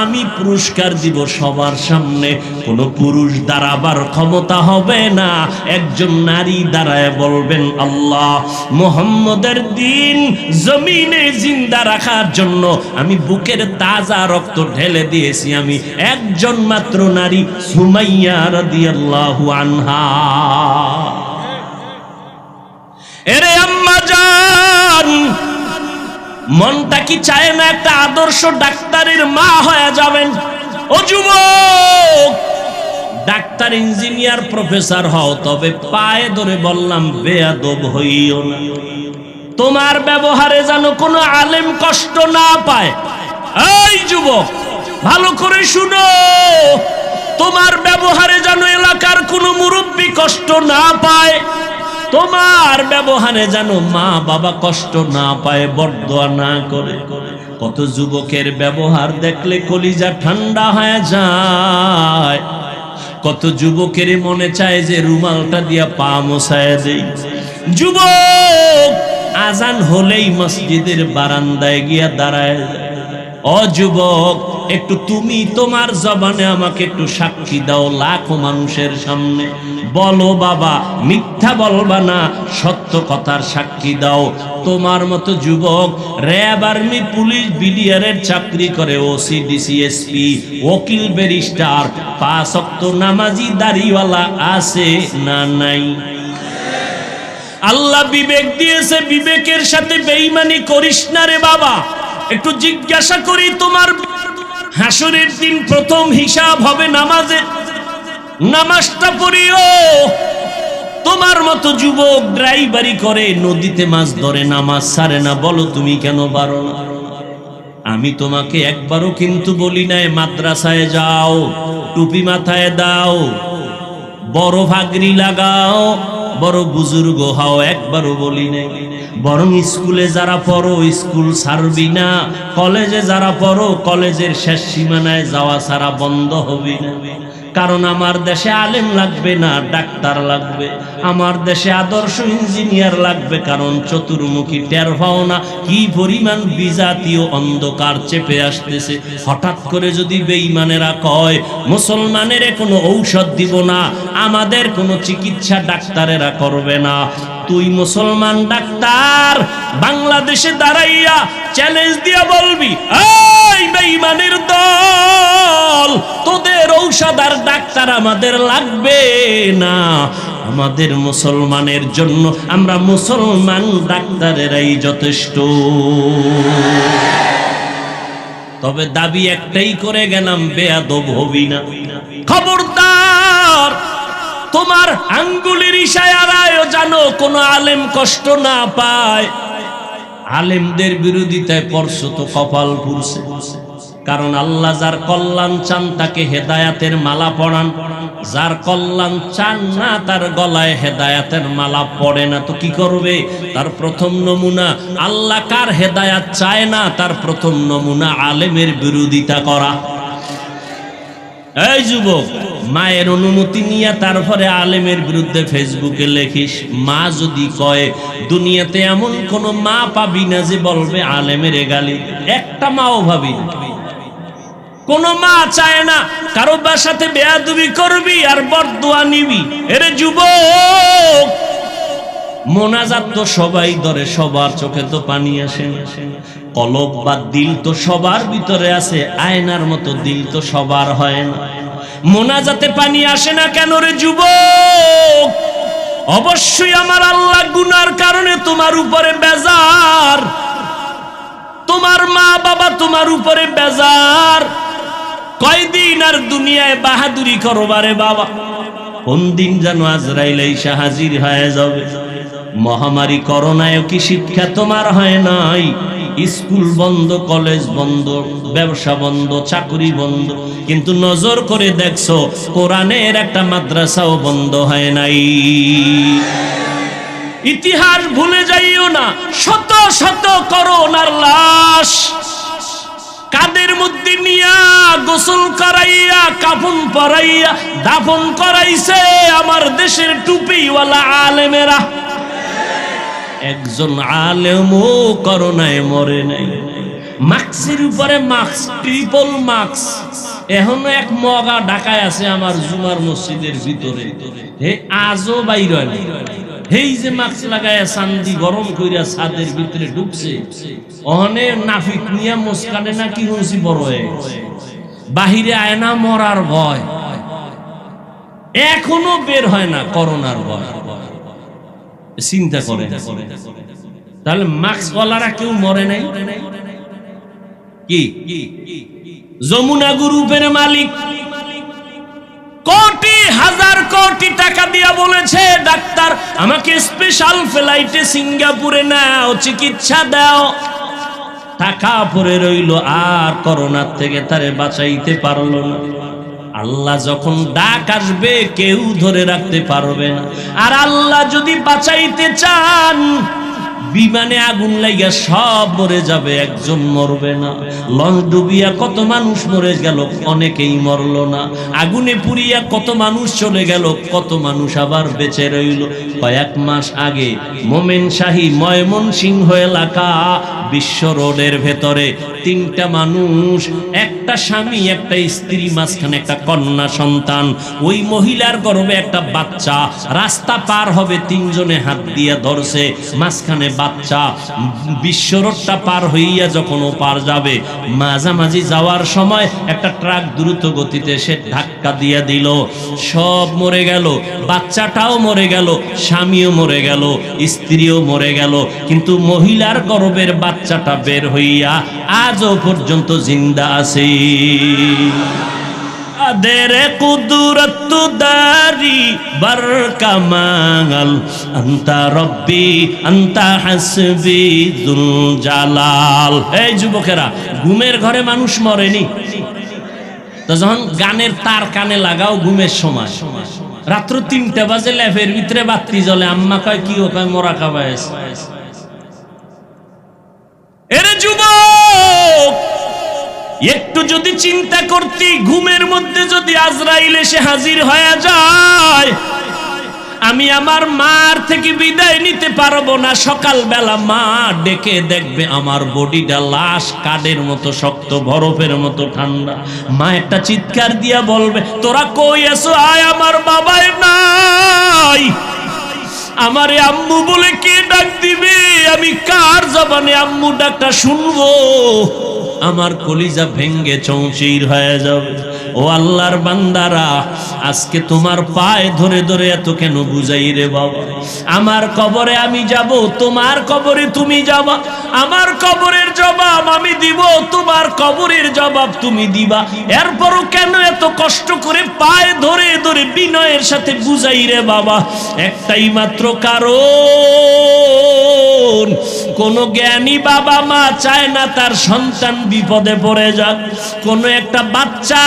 আমি পুরস্কার দিব সবার সামনে। কোন পুরুষ দাঁড়াবার ক্ষমতা হবে না, একজন নারী দাঁড়ায় বলবেন, আল্লাহ মুহাম্মদের দ্বীন জমিনে জিন্দা রাখার জন্য আমি বুকের তাজা রক্ত ঢেলে দিয়েছি, আমি একজন মাত্র নারী, সুমাইয়া রাদিয়াল্লাহু আনহা। এরে আম্মা জান, মনটা কি চায় না একটা আদর্শ ডাক্তারের মা হয়ে যাবেন? ও যুবক, ডাক্তার, ইঞ্জিনিয়ার, প্রফেসর হও, তবে পায়ে ধরে বললাম বেয়াদব হইও না। তোমার ব্যবহারে যেন কোনো আলেম কষ্ট না পায়। এই যুবক, ভালো করে শুনো, তোমার ব্যবহারে যেন এলাকার কোনো মুরব্বী কষ্ট না পায়, তোমার ব্যবহারে যেন মা বাবা কষ্ট না পায়, বরদোয়া না করে। কত যুবকের ব্যবহার দেখলে কলিজা ঠান্ডা হয়ে যায়, কত যুবকের মনে চায় যে রুমালটা দিয়া পা মোছায় দেই। যুবক আজান হলেই মসজিদের বারান্দায় গিয়া দাঁড়ায়। ও যুবক, একটু তুমি তোমার জবানে আমাকে একটু সাক্ষী দাও লাখো মানুষের সামনে, বলো বাবা, মিথ্যা বলবা না, সত্য কথার সাক্ষী দাও। তোমার মতো যুবক র্যাব, আর্মি, পুলিশ, বিডিআরের চাকরি করে, ওসি, ডিসি, এসপি, ওকিল, ব্যারিস্টার, 5 ওয়াক্ত নামাজি দাড়িওয়ালা আছে না নাই? আল্লাহ বিবেক দিয়েছে, বিবেকের সাথে বেঈমানি করিস না রে বাবা। একটু জিজ্ঞাসা করি, তোমার হাসরের দিন প্রথম হিসাব হবে নামাজে। নামাজটা পড়িও, তোমার মতো যুবক ড্রাইভারি করে, নদীতে মাছ ধরে, নামাজ ছাড়ে না, বলো তুমি কেন পারো না? আমি তোমাকে একবারও কিন্তু বলি নাই মাদ্রাসায় যাও, টুপি মাথায় দাও, বড় ভাগরি লাগাও, বড় বুজুর্গ হও, একবারও বলি নাই। বরং স্কুলে যারা পড়ো স্কুল ছাড়বি না, কলেজে যারা পড়ো কলেজের শেষ সীমানায় যাওয়া ছাড়া বন্ধ হবি না। কারণ আমার দেশে আলেম লাগবে না, ডাক্তার লাগবে। আমার দেশে আদর্শ ইঞ্জিনিয়ার লাগবে, কারণ চতুর্মুখী টের পাও না কি পরিমাণ বিজাতীয় অন্ধকার চেপে আসতেছে। হঠাৎ করে যদি বেঈমানেরা কয় মুসলমানের কোনো ঔষধ দিব না, আমাদের কোনো চিকিৎসা ডাক্তারেরা করবে না, তুই মুসলমান ডাক্তার বাংলাদেশে দাঁড়াইয়া চ্যালেঞ্জ দিয়া বলবি, এই বেঈমানের দল, তোদের ঔষধ আর ডাক্তার আমাদের লাগবে না, আমাদের মুসলমানের জন্য আমরা মুসলমান ডাক্তারেরাই যথেষ্ট। তবে দাবি একটাই করে গেলাম, বেয়াদব হবি না। খবরদার, তোমার আঙ্গুলের ইশারায় জানো কোন আলেম কষ্ট না পায়। আলেমদের বিরোধিতায় পড়ছো তো কপাল পুড়ছে। কারণ আল্লাহ যার কল্যাণ চান তাকে হেদায়াতের মালা পরান, যার কল্যাণ চান না তার গলায় হেদায়াতের মালা পড়ে না। তো কি করবে? তার প্রথম নমুনা, আল্লাহ কার হেদায়াত চায় না তার প্রথম নমুনা আলেমের বিরোধিতা করা। এই যুবক, মায়ের অনুমতি নিয়ে তারপরে আলেমের বিরুদ্ধে ফেসবুকে লেখিস। মা যদি কয়, দুনিয়াতে এমন কোন মা পাবি না যে বলবে আলেমের গালি, একটা মাও ভাবি না। কোন মা চায় না কারো সাথে বেয়াদবি করবি আর বরদোয়া নিবি। এরে যুবক, মোনাজাত তো সবাই ধরে, সবার চোখে তো পানি আসে না। কলব বা দিল তো সবার ভিতরে আছে, আয়নার মতো দিল তো সবার হয় না। মোনাজাতে পানি আসে না কেন রে যুবক? অবশ্যই আমার আল্লাহ গুনার কারণে তোমার উপরে বেজার, তোমার মা বাবা তোমার উপরে বেজার। কয়দিন আর দুনিয়ায় বাহাদুরি করবারে বাবা? কোন দিন যেন আজরাইল এসে হাজির হয়ে যাবে। মহামারী করোনায় কি শিক্ষা তোমার হয় নাই? স্কুল বন্ধ, কলেজ বন্ধ, ব্যবসা বন্ধ, চাকরি বন্ধ, কিন্তু নজর করে দেখছো কোরআনের একটা মাদ্রাসাও বন্ধ হয় নাই। ইতিহাস ভুলে যাইও না, শত শত করোনার লাশ কাদের মধ্যে নিয়া গোসল করাইয়া কাফন পরাইয়া দাফন করাইছে আমার দেশের টুপিওয়ালা আলেমেরা। একজন আলেমও করোনায় মরে নাই। মাস্কের উপরে মাস্ক, ট্রিপল মাস্ক, এখনো এক মগা ঢাকায় আছে আমার জুমার মসজিদের ভিতরে, হে আজও বাইর হয় না। এই যে মাস্ক লাগায় চান্দি গরম কইরা ছাদের ভিতরে ঢুকছে, অনে নাফিক নিয়া মুস্কানে নাকি হুঁসি বড় হয়ে বাহিরে আয় না, মরার ভয়, এখনো বের হয় না করোনার ভয়। চিন্তা করে, তাহলে মাস্কওয়ালারা কেউ মরে নাই? কি যমুনা গ্রুপের মালিক কোটি হাজার কোটি টাকা দিয়া বলেছে, ডাক্তার আমাকে স্পেশাল ফ্লাইটে সিঙ্গাপুরে নাও, চিকিৎসা দাও। টাকা পড়ে রইল, আর করোনার থেকে তারে বাঁচাইতে পারলো না। আল্লাহ যখন ডাক আসবে কেউ ধরে রাখতে পারবে না। আর আল্লাহ যদি বাঁচাইতে চান, বিমানে আগুন লাগিয়া সব মরে যাবে, একজন মরবে না। লঞ্চ ডুবিয়া কত মানুষ মরে গেল, অনেকেই মরল না। আগুনে পুড়িয়া কত মানুষ চলে গেল, কত মানুষ আবার বেঁচে রইল। কয়েক মাস আগে মোমেনশাহী ময়মনসিংহ এলাকা বিশ্ব রোডের ভেতরে 3টা মানুষ, একটা স্বামী একটা স্ত্রী, মাঝখানে একটা কন্যা সন্তান, ওই মহিলার গর্ভে একটা বাচ্চা। রাস্তা পার হবে 3 জনে হাত দিয়ে ধরছে, মাঝখানে বাচ্চা। বিশ্ব রোডটা পার হইয়া যখন ও পার যাবে, মাঝামাঝি যাওয়ার সময় একটা ট্রাক দ্রুত গতিতে সে ধাক্কা দিয়ে দিল, সব মরে গেল। বাচ্চাটাও মরে গেল, স্বামীও মরে গেল, স্ত্রীও মরে গেল, কিন্তু মহিলার গর্ভের বাচ্চাটা বের হইয়া আজও পর্যন্ত জিন্দা আছে। কাদের কুদরত দারি বার কামাল আন্তা রব্বি আন্তা হাসবি যুল জালাল। এই যুবকেরা, ঘুমের ঘরে মানুষ মরেনি তো যখন গানের তার কানে লাগাও ঘুমের সময়, রাত্র 3টা বাজে ল্যাপের ভিতরে বাতি জ্বলে, আম্মা কয় কি ও কয় মোরা খাবায়। এরে যুবক, একটু যদি চিন্তা করতি, ঘুমের মধ্যে যদি আজরাইল এসে হাজির হয়ে যায়, আমি আমার মার থেকে বিদায় নিতে পারবো না। সকালবেলা মা ডেকে দেখবে আমার বডিটা লাশ কাঠের মতো শক্ত, বরফের মতো ঠান্ডা। মা একটা চিৎকার দিয়া বলবে, তোরা কই আছো? আয়, আমার বাবাই নাই। আমারে আম্মু বলে কে ডাক দিবে? আমি কার জবানে আম্মু ডাকটা শুনবো? আমার কলিজা ভেঙ্গে চৌচির হয়ে যাবে। ও আল্লাহর বান্দারা, আজকে তোমার পায়ে ধরে ধরে এত কেন বুঝাই রে বাবা? আমার কবরে আমি যাব, তোমার কবরে তুমি যাবা। আমার কবরের জবাব আমি দিব, তোমার কবরের জবাব তুমি দিবা। এরপরও কেন এত কষ্ট করে পায়ে ধরে ধরে বিনয়ের সাথে বুঝাই রে বাবা? একটাই মাত্র কারণ, কোন জ্ঞানী বাবা মা চায় না তার সন্তান বিপদে পড়ে যাক। কোন একটা বাচ্চা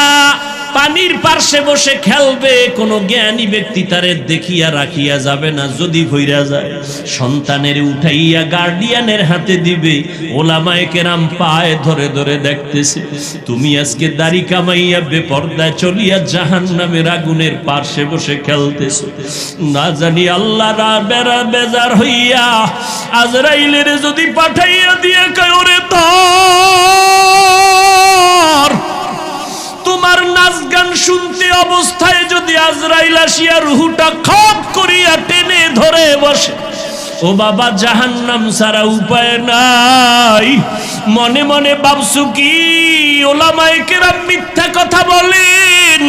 পানির পার্শ্বে বসে খেলবে, কোন জ্ঞানী ব্যক্তি তারে দেখিয়া রাখিয়া যাবে না। যদি ভইরা যায়, সন্তানের উঠাইয়া গার্ডিয়ানের হাতে দিবে। ওলামায়ে কেরাম পায়ে ধরে ধরে দেখতেছে, তুমি আজকে দাড়ি কামাইয়া বেপরদায় চলিয়া জাহান্নামের আগুনের পার্শ্বে বসে খেলতেছ। না জানি আল্লাহ বেড়া বেজার হইয়া আজরাইলের যদি পাঠাইয়া দিয়ে কয়, ওরে ধর, তোমার নাচ গান শুনতে অবস্থায় যদি আজরাইল আসিয়া রুহুটা খপ করিয়া টেনে ধরে বসে, ও বাবা, জাহান্নাম ছাড়া উপায় নাই। মনে মনে ভাবছো কি ওলামায়ে কেরাম মিথ্যা কথা বলেন?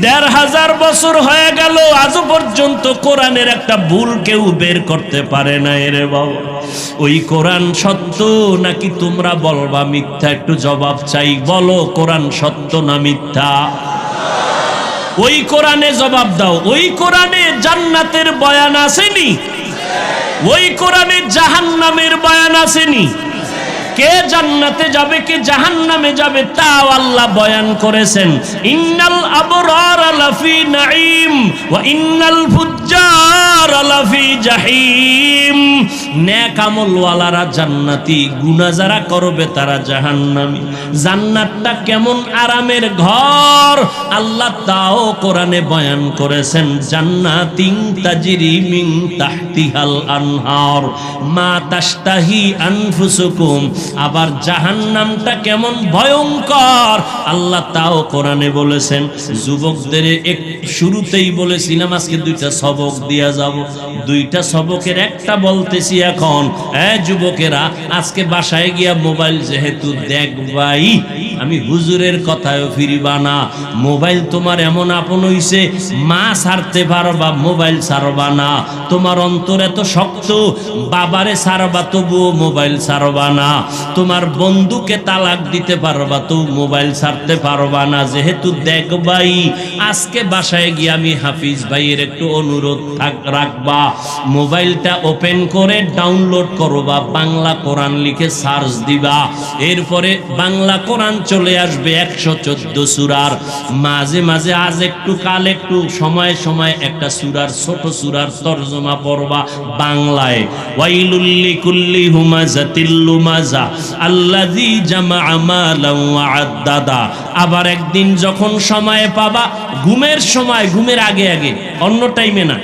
১৫০০ বছর হয়ে গেল, আজও পর্যন্ত কোরআনের একটা ভুল কেউ বের করতে পারে না। রে বাবা, ওই কোরআন সত্য নাকি তোমরা বলবা মিথ্যা? একটু জবাব চাই, বলো কোরআন সত্য না মিথ্যা? ওই কোরআনে জবাব দাও। ওই কোরআনে জান্নাতের বয়ান আসেনি? ওই কোরআনে জাহান্নামের বয়ান আসেনি? কে জান্নাতে যাবে কে জাহান্নামে যাবে তাও আল্লাহ বয়ান করেছেন। ইন্নাল আবরার লাফি নাঈম ওয়া ইন্নাল ফুজ্জার লাফি জাহিম। নেক আমলওয়ালারা জান্নাতি, গুনাহ যারা করবে তারা জাহান্নামী। জান্নাতটা কেমন আরামের ঘর আল্লাহ তাও কোরআনে বয়ান করেছেন। জান্নাতিন তাজরি মিন তাহতিহাল আনহার মা তাশতাহি আনফুসুকুম। আবার জাহান্নামটা কেমন ভয়ঙ্কর আল্লাহ তাও কোরআনে বলেছেন। যুবকদের শুরুতেই বলেছিলাম আজকে 2টা সবক দিয়া যাব। 2টা সবকের একটা বলতেছি এখন। যুবকেরা, আজকে বাসায় গিয়া মোবাইল যেহেতু দেখবাই, আমি হুজুরের কথায়ও ফিরিবা না। মোবাইল তোমার এমন আপন হইছে, মা ছাড়তে পারবা, মোবাইল ছাড়বা না। তোমার অন্তর এত শক্ত, বাবারে ছাড়বা তবুও মোবাইল ছাড়বা না। তোমার বন্ধুকে তালাক দিতে পারবা তো মোবাইল ছাড়তে পারবা না। যেহেতু দেখবাই, আজকে বাসায় গিয়ে আমি হাফিজ ভাইয়ের একটু অনুরোধ রাখবা, মোবাইলটা ওপেন করে ডাউনলোড করবা, বাংলা কোরআন লিখে সার্চ দিবা। এরপরে বাংলা কোরআন চলে আসবে 114 সূরার। মাঝে মাঝে আজ একটু কাল একটু সময় সময় একটা সূরার ছোট সূরার তরজমা পড়বা বাংলায়। ওয়াইলুল লিকুল্লি হুমাযাতিল লুমাযা আল্লাযী জামাআ মালান ওয়া আদ্দাদা। আবার একদিন যখন সময় পাবা, ঘুমের সময়, ঘুমের আগে আগে, অন্য টাইমে না,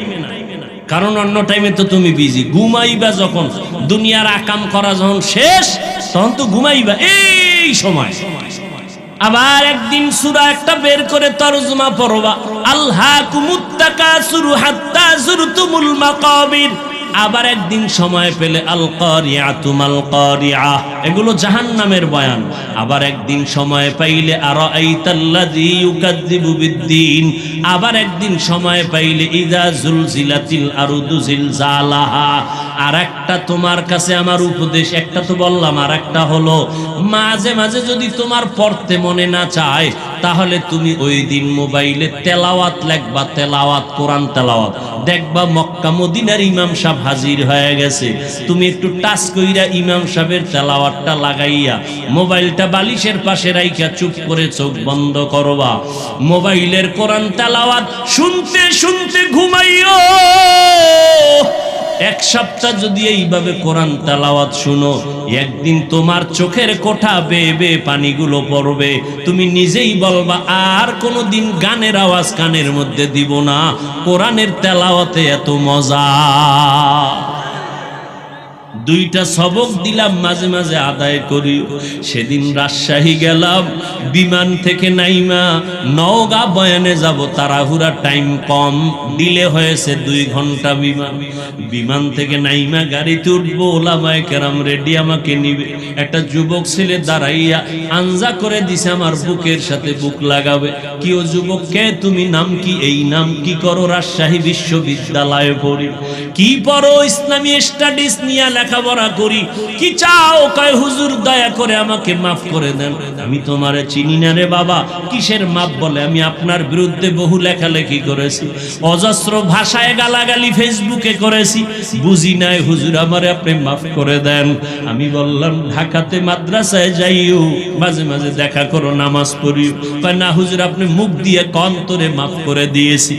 কারণ অন্য টাইমে তো তুমি বিজি। ঘুমাইবা যখন, দুনিয়ার আকাম করা যখন শেষ, তখন তো ঘুমাইবা এই সময়। আবার একদিন সূরা একটা বের করে তরজমা পড়বা, আলহাকুমুত তাকাসুরু হাত্তা যুরতুমুল মাকাবির। আবার একদিন সময় পেলে আল কারিআতু মাল কারিআ, এগুলো জাহান্নামের বয়ান। আবার একদিন সময় পাইলে আরাআইতাল্লাযী ইউকাযযিবু বিদ্দীন, আবার একদিন সময় পাইলে ইযা যুলজিলাতিল আরদু জিলজালাহা। আর একটা তোমার কাছে আমার উপদেশ, একটা তো বললাম, আর একটা হলো মাঝে মাঝে যদি তোমার পড়তে মনে না চায় তাহলে তুমি ওই দিন মোবাইলে তেলাওয়াত লেখবা, তেলাওয়াত, কোরআন তেলাওয়াত, দেখবা মক্কা মদিনার ইমাম সাহেব হাজির হয়ে গেছে। তুমি একটু টাচ কইরা ইমাম সাহেবের তেলাওয়াতটা লাগাইয়া মোবাইলটা বালিশের পাশে রাইখা চুপ করে চোখ বন্ধ করবা, মোবাইলের কোরআন তেলাওয়াত শুনতে শুনতে ঘুমাইও। এক সপ্তাহ যদি এইভাবে কোরআন তেলাওয়াত শুনো, একদিন তোমার চোখের কোঠা বেয়ে বেয়ে পানিগুলো পড়বে। তুমি নিজেই বলবা আর কোনোদিন গানের আওয়াজ কানের মধ্যে দিব না, কোরআনের তেলাওয়াতে এত মজা। দুইটা সবক দিলাম, মাঝে মাঝে আদায় করি। সেদিন রাজশাহী গেলাম, বিমান থেকে নাইমা নওগাঁ বয়ানে যাব, তাড়াহুড়া, টাইম কম, ডিলে হয়েছে 2 ঘন্টা বিমান। বিমান থেকে নাইমা গাড়িতে উঠবো, ওলামায়ে কেরাম রেডি, আমাকে নিবে। একটা যুবক ছেলে দাঁড়াইয়া আঞ্জা করে দিছে আমার বুকের সাথে বুক লাগাবে। কি ও যুবক, কে তুমি, নাম কি? এই নাম। কি করো? রাজশাহী বিশ্ববিদ্যালয়ে পড়ি। কি পড়ো? ইসলামী স্টাডিজ নিয়ে লেখাপড়া করি। কি চাও? কয় হুজুর দয়া করে আমাকে মাফ করে দেন, আমি তোমারে চিনি না রে বাবা। কিসের মাফ? বলে আমি আপনার বিরুদ্ধে বহু লেখালেখি করেছি, অজস্র ভাষায় গালাগালি ফেসবুকে করেছি, বুঝি নাই হুজুর, আমারে আপনি মাফ করে দেন। আমি বললাম ঢাকাতে মাদ্রাসায় যাইও, মাঝে মাঝে দেখা করো, নামাজ পড়িও। কয় না হুজুর, আপনি মুখ দিয়ে অন্তরে মাফ করে দিয়েছি।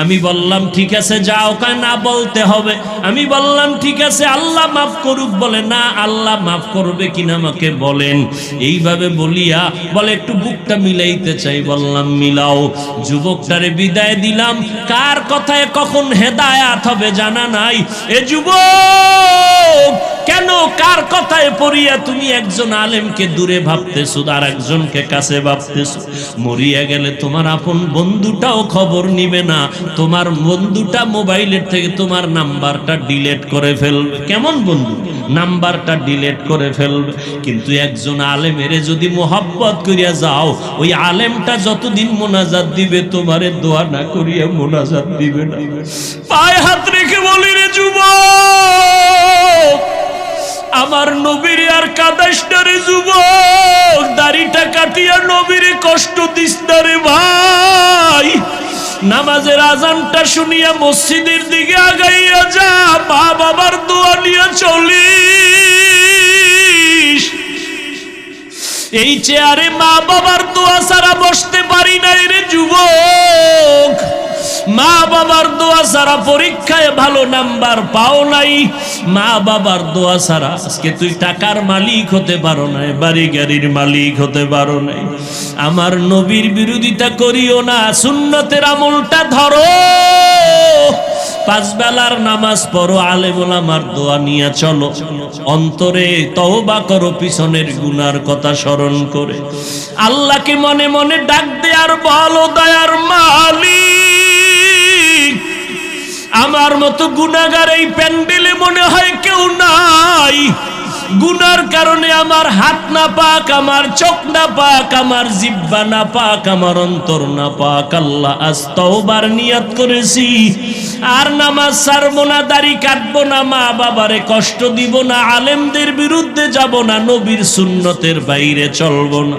আমি বললাম ঠিক আছে যাও। কয় না, বলতে হবে। আমি বললাম ঠিক আছে, আল্লাহ মাফ করুক। বলে না, আল্লাহ মাফ করবে কিনা আমাকে বলেন। এইভাবে বলিয়া বলে একটু বুকটা মিলাইতে চাই। বললাম মিলাও। যুবকটারে বিদায় দিলাম। কার কথায় কখন হেদায়াত হবে জানা নাই। এ যুবক, কেন কার কথায় পড়িয়া তুমি একজন আলেমকে দূরে ভাবতেছো আর একজনকে কাছে ভাবতেছো? মরিয়া গেলে তোমার আপন বন্ধুটাও খবর নিবে না। তোমার বন্ধুটা মোবাইলের থেকে তোমার নাম্বারটা ডিলিট করে ফেলবে। কেমন বন্ধু? নাম্বারটা ডিলিট করে ফেলবে। কিন্তু একজন আলেমের যদি মোহাব্বত করিয়া যাও, ওই আলেমটা যতদিন মোনাজাত দিবে তোমারে দোয়া না করিয়া মোনাজাত দিবে না। পায়ে হাত রেখে বলি রে যুবক, আমার নবীর আর কাদাইস না রে যুবক, দাড়িটা কাটিয়া নবীর কষ্ট দিস না রে ভাই। নামাজের আজানটা শুনিয়া মসজিদের দিকে আগাইয়া যা, মা বাবার দোয়া নিয়ে চলিস। এই চেয়ারে মা বাবার দোয়া ছাড়া বসতে পারি নাই রে যুবক। মা বাবার দোয়া ছাড়া পরীক্ষায় ভালো নাম্বার পাও নাই। মা বাবার দোয়া ছাড়া আজকে তুই টাকার মালিক হতে পারো নাই, বাড়ি গাড়ির মালিক হতে পারো নাই। আমার নবীর বিরোধিতা করিও না, সুন্নতের আমলটা ধরো। 5 বেলার নামাজ পড়ো, আলেম ওলামার দোয়া নিয়ে চলো। অন্তরে তওবা করো পিছনের গুনার কথা স্মরণ করে। আল্লাহকে মনে মনে ডাক দে আর বলো, দয়ার মালিক, আমার মতো গুনাহগার এই প্যান্ডেলে মনে হয় কেউ নাই। গুনার কারণে আমার হাত না পাক, আমার চোখ না পাক, আমার জিহ্বা না পাক, আমার অন্তর না পাক। আল্লাহ আজ তওবার নিয়ত করেছি, আর নামাজ ছাড়বো না, দাড়ি কাটবো না, মা বাবারে কষ্ট দিব না, আলেমদের বিরুদ্ধে যাব না, নবীর সুন্নতের বাইরে চলবো না,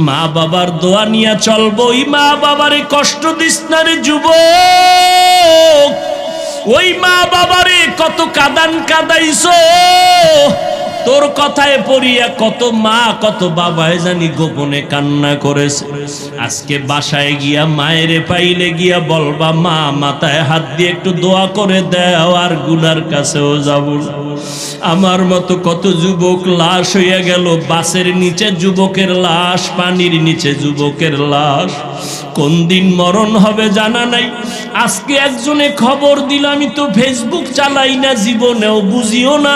মা বাবার দোয়া নিয়ে চলবো। ওই মা বাবারে কষ্ট দিস না রে যুবক। ওই মা বাবারে কত কাদান কাদাইছো, তোর কথায় পড়িয়া কত মা কত বাবায় জানি গোপনে কান্না করেছে। আজকে বাসায় গিয়া মায়েরে পাইলে গিয়া বলবা, মা মাথায় হাত দিয়ে একটু দোয়া করে দাও, আর গুনার কাছেও যাব না। আমার মতো কত যুবক লাশ হইয়া গেল, বাসের নিচে যুবকের লাশ, পানির নিচে যুবকের লাশ। কোন দিন মরণ হবে জানা নাই। আজকে একজনে খবর দিল, আমি তো ফেসবুক চালাই না, জীবনেও বুঝিও না।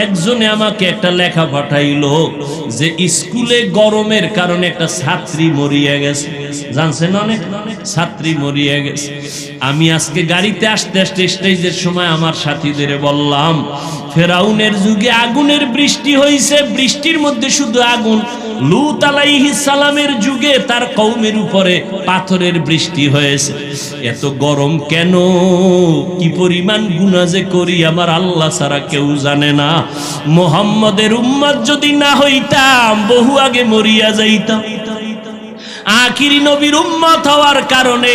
একজনে আমাকে একটা লেখা পাঠাইলো যে স্কুলে গরমের কারণে একটা ছাত্রী মরিয়া গেছে। গেছে, জানছেন অনেক ছাত্রী মরিয়া গেছে। আমি আজকে গাড়িতে আসতে আসতে স্টেজের সময় আমার সাথীদের বললাম, ফেরাউনের যুগে আগুনের বৃষ্টি হয়েছে, বৃষ্টির মধ্যে শুধু আগুন। লূত আলাইহিস সালামের যুগে তার কওমের উপরে পাথরের বৃষ্টি হয়েছে। এত গরম কেন? কি পরিমাণ গুনাহ যে করি আমার আল্লাহ ছাড়া কেউ জানে না। মুহাম্মদের উম্মত যদি না হইতাম বহু আগে মরিয়া যাইতাম। আখিরি নবীর উম্মত হওয়ার কারণে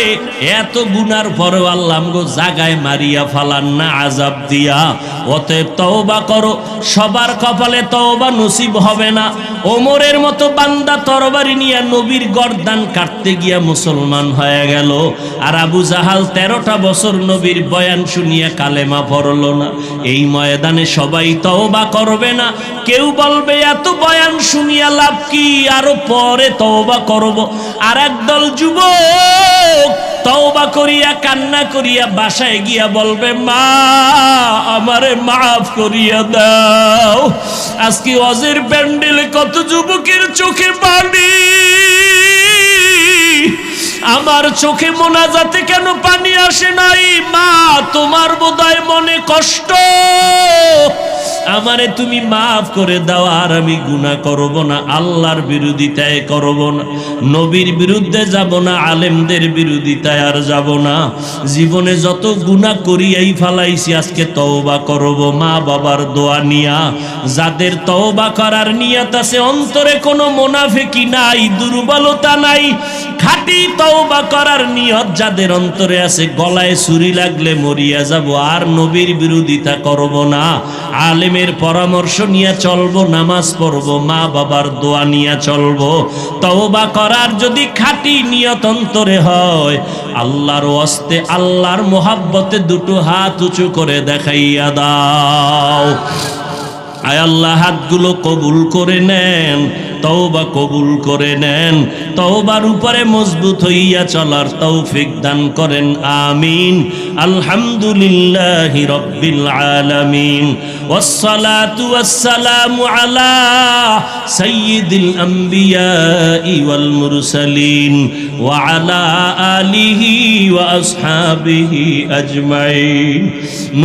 এত গুনার পরেও আল্লাহ আমগো জাগায় মারিয়া ফালান না আযাব দিয়া। অতএব তওবা করো, সবার কপালে তওবা নসিব হবে না। ওমরের মতো বান্দা তরবারি নিয়ে নবীর গর্দান কাটতে গিয়া মুসলমান হয়ে গেল, আর আবু জাহাল 13টা বছর নবীর বয়ান শুনিয়া কালেমা পড়ল না। এই ময়দানে সবাই তওবা করবে না। কেউ বলবে এত বয়ান শুনিয়া লাভ কি, আরো পরে তওবা করব। আর একদল যুবক তওবা করিয়া কান্না করিয়া বাসায় গিয়া বলবে, মা আমারে মাফ করিয়া দাও। আজকে ওয়াজের প্যান্ডেলে কত যুবকের চোখে পানি, আমার চোখে মোনাজাতে কেন পানি আসে নাই? মা তোমার বোধহয় মনে কষ্ট, আমারে তুমি মাফ করে দাও, আর আমি গুনাহ করব না, আল্লাহর বিরোধিতায় করব না, নবীর বিরুদ্ধে যাব না, আলেমদের বিরোধিতায় আর যাব না। জীবনে যত গুনাহ করিয়াই ফালাইছি, আজকে তওবা করব মা বাবার দোয়া নিয়া। যাদের তওবা করার নিয়ত আছে, অন্তরে কোনো মুনাফিকি নাই, দুর্বলতা নাই, খাঁটি তওবা করার নিয়ত যাদের অন্তরে আছে, গলায় ছুরি লাগলে মরিয়া যাব, আর নবীর বিরোধিতা করব না, আলেমের পরামর্শ নিয়ে চলবো, নামাজ পড়বো, মা বাবার দোয়া নিয়ে চলবো। তওবা করার যদি খাঁটি নিয়ত অন্তরে হয়, আল্লাহর ওয়াস্তে আল্লাহর মোহাব্বতে দুটো হাত উঁচু করে দেখাইয়া দাও। আয় আল্লাহ, হাতগুলো কবুল করে নেন, তওবা কবুল করে নেন, তওবার উপরে মজবুত হইয়া চলার তৌফিক দান করেন, আমিন। আলহামদুলিল্লাহি রাব্বিল আলামিন, ওয়াসসালাতু ওয়াসসালামু আলা সাইয়্যিদিল আমবিয়াই ওয়াল মুরসালিন ওয়া আলা আলিহি ওয়া আসহাবিহি আজমাইন।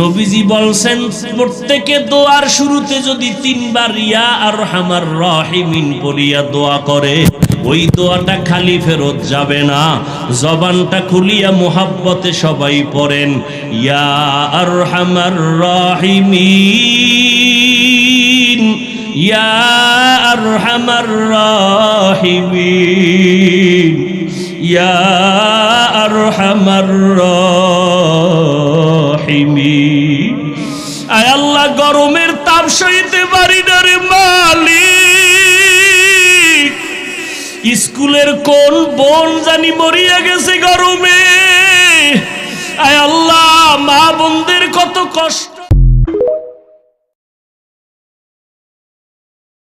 নবীজি বলছেন, প্রত্যেকে দোয়ার শুরুতে যদি 3 বার ইয়া আরহামার রাহিমিন বলিয়া দোয়া করে, ওই দোয়াটা খালি ফেরত যাবে না। জবানটা খুলিয়া মুহাব্বতে সবাই পড়েন, ইয়া আরহামার রাহিমিন, ইয়া আরহামার রাহিমিন, ইয়া আরহামার রাহিমিন। আয় আল্লাহ, গরমের তাপ সইতে পারি না রে মালিক। স্কুলের কোন বোন জানি মরিয়া গেছে গরমে। আয় আল্লাহ, মা বোনদের কত কষ্ট।